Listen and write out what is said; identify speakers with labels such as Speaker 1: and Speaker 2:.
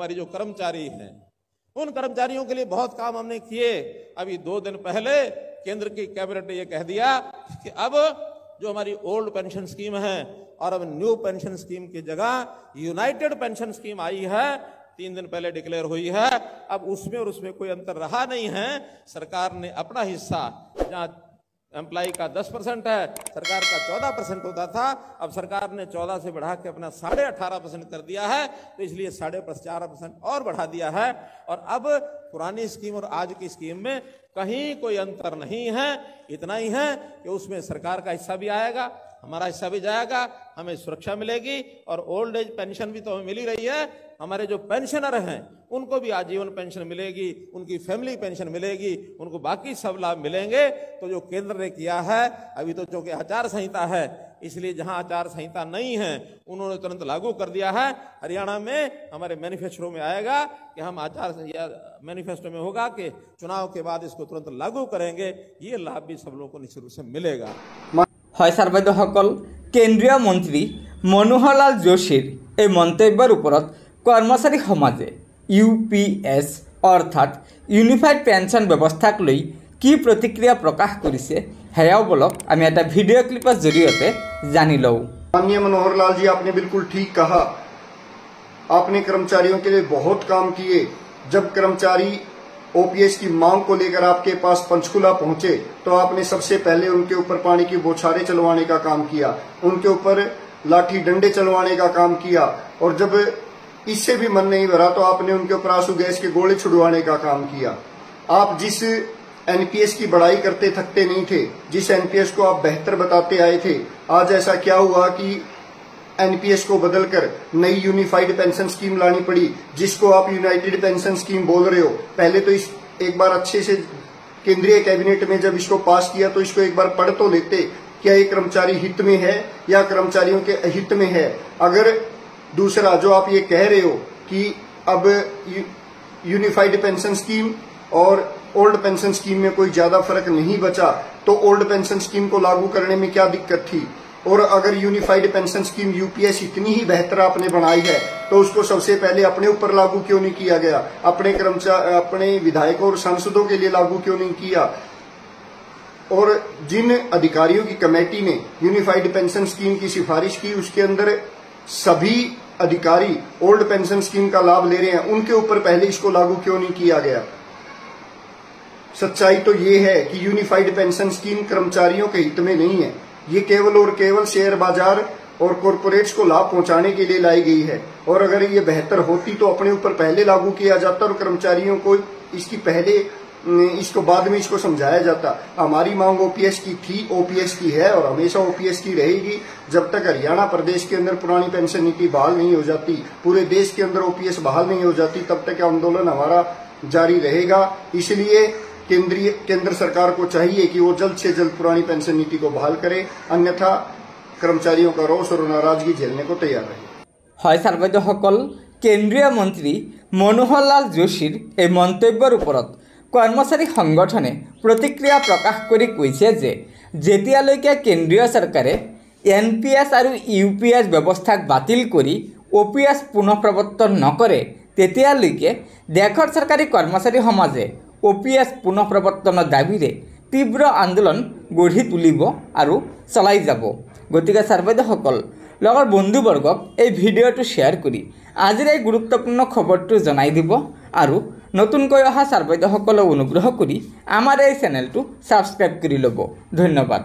Speaker 1: हमारी जो कर्मचारी हैं उन कर्मचारियों के लिए बहुत काम हमने किए। अभी 2 दिन पहले केंद्र की कैबिनेट ने यह कह दिया कि अब जो हमारी ओल्ड पेंशन स्कीम है और अब न्यू पेंशन स्कीम की जगह यूनाइटेड पेंशन स्कीम आई है, 3 दिन पहले डिक्लेयर हुई है। अब उसमें और उसमें कोई अंतर रहा नहीं है। सरकार ने अपना हिस्सा, जहां एम्प्लॉय का 10% है, सरकार का 14% होता था, अब सरकार ने 14 से बढ़ा के अपना 18.5% कर दिया है। तो इसलिए 4.5% और बढ़ा दिया है। और अब पुरानी स्कीम और आज की स्कीम में कहीं कोई अंतर नहीं है। इतना ही है कि उसमें सरकार का हिस्सा भी आएगा, हमारा हिस्सा भी जाएगा, हमें सुरक्षा मिलेगी और ओल्ड एज पेंशन भी तो हमें मिल ही रही है। हमारे जो पेंशनर हैं उनको भी आजीवन पेंशन मिलेगी, उनकी फैमिली पेंशन मिलेगी, उनको बाकी सब लाभ मिलेंगे। तो जो केंद्र ने किया है, अभी तो चूंकि आचार संहिता है इसलिए जहां आचार संहिता नहीं है उन्होंने तुरंत लागू कर दिया है। हरियाणा में हमारे मैनिफेस्टो में आएगा कि हम मैनिफेस्टो में होगा कि चुनाव के बाद इसको तुरंत लागू करेंगे। ये लाभ भी सब लोगों को निश्चित रूप से मिलेगा।
Speaker 2: হয় ছাৰবাইদেউসকল, কেন্দ্ৰীয় মন্ত্ৰী মনোহৰলাল যোশীৰ এই মন্তব্যৰ ওপৰত কৰ্মচাৰী সমাজে UPS অৰ্থাৎ ইউনিফাইড পেঞ্চন ব্যৱস্থাক লৈ কি প্ৰতিক্ৰিয়া প্ৰকাশ কৰিছে সেয়াও বলক আমি এটা ভিডিঅ' ক্লিপৰ জৰিয়তে জানি লওঁ।
Speaker 3: माननीय मनोहरलाल जी, आपने बिल्कुल ठीक कहा। आपने कर्मचारियों के लिए बहुत काम किए। जब कर्मचारी ओपीएस की मांग को लेकर आपके पास पंचकुला पहुंचे तो आपने सबसे पहले उनके ऊपर पानी की बौछारें चलवाने का काम किया, उनके ऊपर लाठी डंडे चलवाने का काम किया। और जब इससे भी मन नहीं भरा तो आपने उनके ऊपर आंसू गैस के गोले छुड़वाने का काम किया। आप जिस एनपीएस की बड़ाई करते थकते नहीं थे, जिस एनपीएस को आप बेहतर बताते आए थे, आज ऐसा क्या हुआ कि एनपीएस को बदलकर नई यूनिफाइड पेंशन स्कीम लानी पड़ी, जिसको आप यूनाइटेड पेंशन स्कीम बोल रहे हो। पहले तो इस एक बार अच्छे से केंद्रीय कैबिनेट में जब इसको पास किया तो इसको एक बार पढ़ तो लेते, क्या ये कर्मचारी हित में है या कर्मचारियों के अहित में है। अगर दूसरा जो आप ये कह रहे हो कि अब यूनिफाइड पेंशन स्कीम और ओल्ड पेंशन स्कीम में कोई ज्यादा फर्क नहीं बचा, तो ओल्ड पेंशन स्कीम को लागू करने में क्या दिक्कत थी। और अगर यूनिफाइड पेंशन स्कीम यूपीएस इतनी ही बेहतर आपने बनाई है तो उसको सबसे पहले अपने ऊपर लागू क्यों नहीं किया गया, अपने विधायकों और सांसदों के लिए लागू क्यों नहीं किया। और जिन अधिकारियों की कमेटी ने यूनिफाइड पेंशन स्कीम की सिफारिश की उसके अंदर सभी अधिकारी ओल्ड पेंशन स्कीम का लाभ ले रहे हैं, उनके ऊपर पहले इसको लागू क्यों नहीं किया गया। सच्चाई तो ये है कि यूनिफाइड पेंशन स्कीम कर्मचारियों के हित में नहीं है, ये केवल और केवल शेयर बाजार और कॉरपोरेट्स को लाभ पहुंचाने के लिए लाई गई है। और अगर ये बेहतर होती तो अपने ऊपर पहले लागू किया जाता और कर्मचारियों को इसकी पहले इसको बाद में इसको समझाया जाता। हमारी मांग ओपीएस की थी, ओपीएस की है और हमेशा ओपीएस की रहेगी जब तक हरियाणा प्रदेश के अंदर पुरानी पेंशन नीति बहाल नहीं हो जाती, पूरे देश के अंदर ओपीएस बहाल नहीं हो जाती, तब तक आंदोलन हमारा जारी रहेगा। इसलिए केंद्र सरकार को चाहिए कि वो जल्द से जल्द पुरानी पेंशन नीति को बहाल करे, अन्यथा कर्मचारियों का रोष और नाराजगी झेलने को तैयार रहे।
Speaker 2: হয় ছাৰবাইদেউসকল, কেন্দ্ৰীয় মন্ত্ৰী মনোহৰলাল যোশীৰ এই মন্তব্যৰ ওপৰত কৰ্মচাৰী সংগঠনে প্ৰতিক্ৰিয়া প্ৰকাশ কৰি কৈছে যে যেতিয়ালৈকে কেন্দ্ৰীয় চৰকাৰে এনপিএছ আৰু ইউপিএছ ব্যৱস্থাক বাতিল কৰি ওপিএছ পুনৰ প্ৰৱৰ্তন নকৰে তেতিয়ালৈকে দেশৰ চৰকাৰী কৰ্মচাৰী সমাজে ওপিএছ পুনৰ প্ৰৱৰ্তনৰ দাবীৰে তীব্ৰ আন্দোলন গঢ়ি তুলিব আৰু চলাই যাব। গতিকে ছাৰবাইদেউসকল, লগৰ বন্ধুবৰ্গক এই ভিডিঅ'টো শ্বেয়াৰ কৰি আজিৰ এই গুৰুত্বপূৰ্ণ খবৰটো জনাই দিব আৰু নতুনকৈ অহা ছাৰবাইদেউসকলক অনুগ্ৰহ কৰি আমাৰ এই চেনেলটো ছাবস্ক্ৰাইব কৰি ল'ব। ধন্যবাদ।